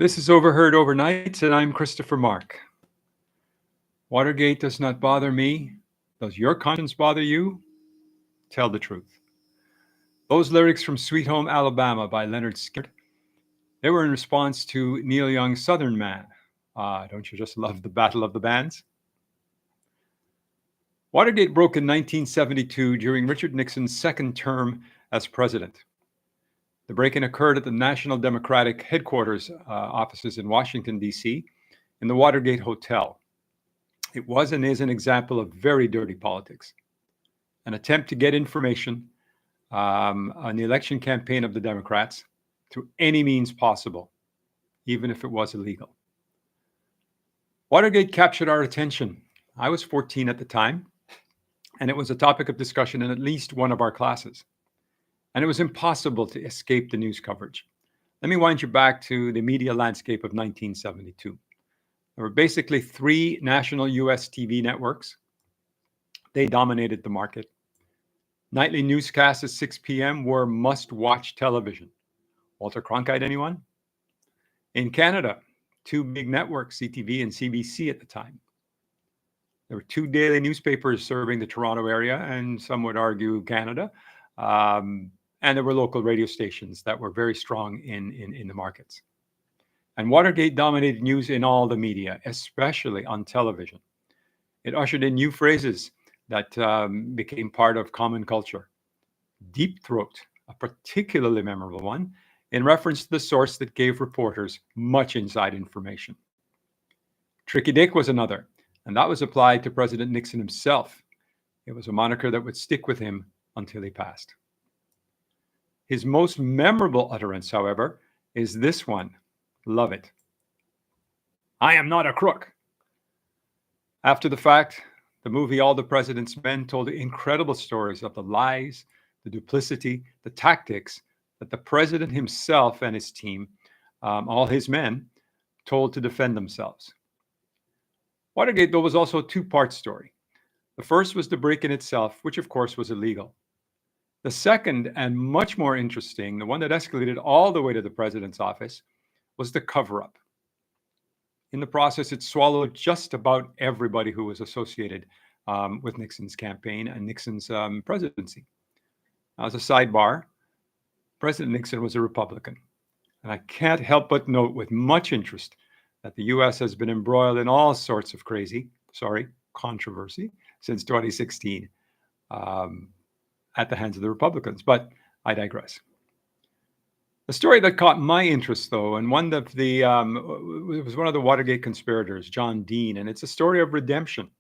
This is Overheard Overnight, and I'm Christopher Mark. Watergate does not bother me. Does your conscience bother you? Tell the truth. Those lyrics from Sweet Home Alabama by Leonard Skinner, they were in response to Neil Young's Southern Man. Don't you just love the Battle of the Bands? Watergate broke in 1972 during Richard Nixon's second term as president. The break-in occurred at the National Democratic headquarters offices in Washington, D.C., in the Watergate Hotel. It was and is an example of very dirty politics, an attempt to get information on the election campaign of the Democrats through any means possible, even if it was illegal. Watergate captured our attention. I was 14 at the time, and it was a topic of discussion in at least one of our classes. And it was impossible to escape the news coverage. Let me wind you back to the media landscape of 1972. There were basically three national US TV networks. They dominated the market. Nightly newscasts at 6 p.m. were must-watch television. Walter Cronkite, anyone? In Canada, two big networks, CTV and CBC at the time. There were two daily newspapers serving the Toronto area, and some would argue Canada. And there were local radio stations that were very strong in the markets. And Watergate dominated news in all the media, especially on television. It ushered in new phrases that became part of common culture. Deep throat, a particularly memorable one, in reference to the source that gave reporters much inside information. Tricky Dick was another, and that was applied to President Nixon himself. It was a moniker that would stick with him until he passed. His most memorable utterance, however, is this one. Love it. I am not a crook. After the fact, the movie All the President's Men told incredible stories of the lies, the duplicity, the tactics that the president himself and his team, all his men, told to defend themselves. Watergate, though, was also a two-part story. The first was the break-in itself, which of course was illegal. The second, and much more interesting, the one that escalated all the way to the president's office, was the cover-up. In the process, it swallowed just about everybody who was associated with Nixon's campaign and Nixon's presidency. Now, as a sidebar, President Nixon was a Republican. And I can't help but note with much interest that the U.S. has been embroiled in all sorts of controversy since 2016. At the hands of the Republicans, but I digress. The story that caught my interest, though, and one of the was one of the Watergate conspirators, John Dean, and it's a story of redemption.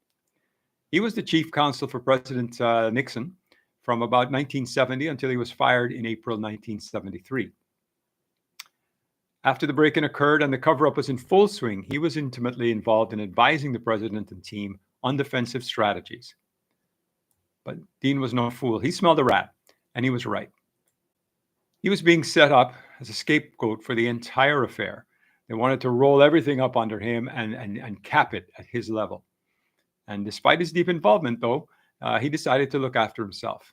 He was the chief counsel for President Nixon from about 1970 until he was fired in April 1973. After the break-in occurred and the cover-up was in full swing, he was intimately involved in advising the president and team on defensive strategies. But Dean was no fool. He smelled a rat, and he was right. He was being set up as a scapegoat for the entire affair. They wanted to roll everything up under him and cap it at his level. And despite his deep involvement, though, he decided to look after himself.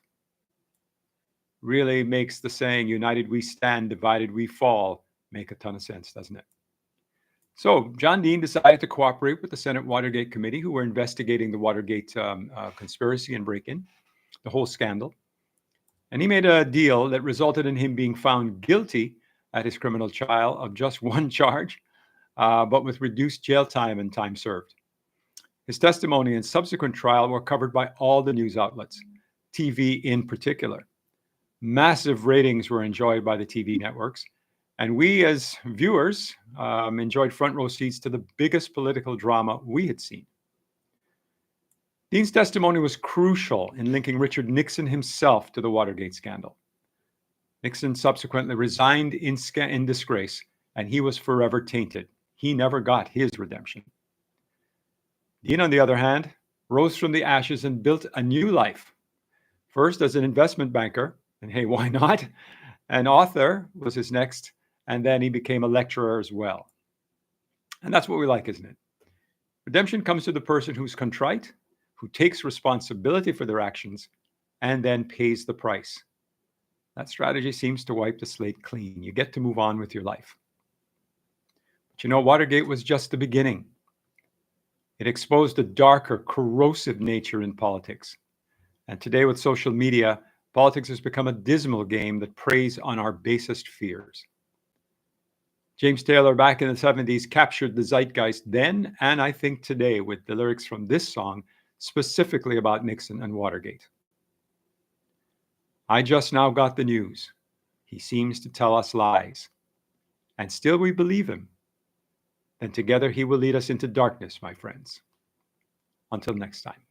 Really makes the saying, united we stand, divided we fall, make a ton of sense, doesn't it? So John Dean decided to cooperate with the Senate Watergate Committee, who were investigating the Watergate conspiracy and break-in, the whole scandal. And he made a deal that resulted in him being found guilty at his criminal trial of just one charge, but with reduced jail time and time served. His testimony and subsequent trial were covered by all the news outlets, TV in particular. Massive ratings were enjoyed by the TV networks. And we, as viewers, enjoyed front row seats to the biggest political drama we had seen. Dean's testimony was crucial in linking Richard Nixon himself to the Watergate scandal. Nixon subsequently resigned in disgrace, and he was forever tainted. He never got his redemption. Dean, on the other hand, rose from the ashes and built a new life. First as an investment banker, and hey, why not? An author was his next. And then he became a lecturer as well. And that's what we like, isn't it? Redemption comes to the person who's contrite, who takes responsibility for their actions, and then pays the price. That strategy seems to wipe the slate clean. You get to move on with your life. But you know, Watergate was just the beginning. It exposed a darker, corrosive nature in politics. And today, with social media, politics has become a dismal game that preys on our basest fears. James Taylor, back in the 70s, captured the zeitgeist then and I think today with the lyrics from this song specifically about Nixon and Watergate. I just now got the news. He seems to tell us lies. And still we believe him. Then together he will lead us into darkness, my friends. Until next time.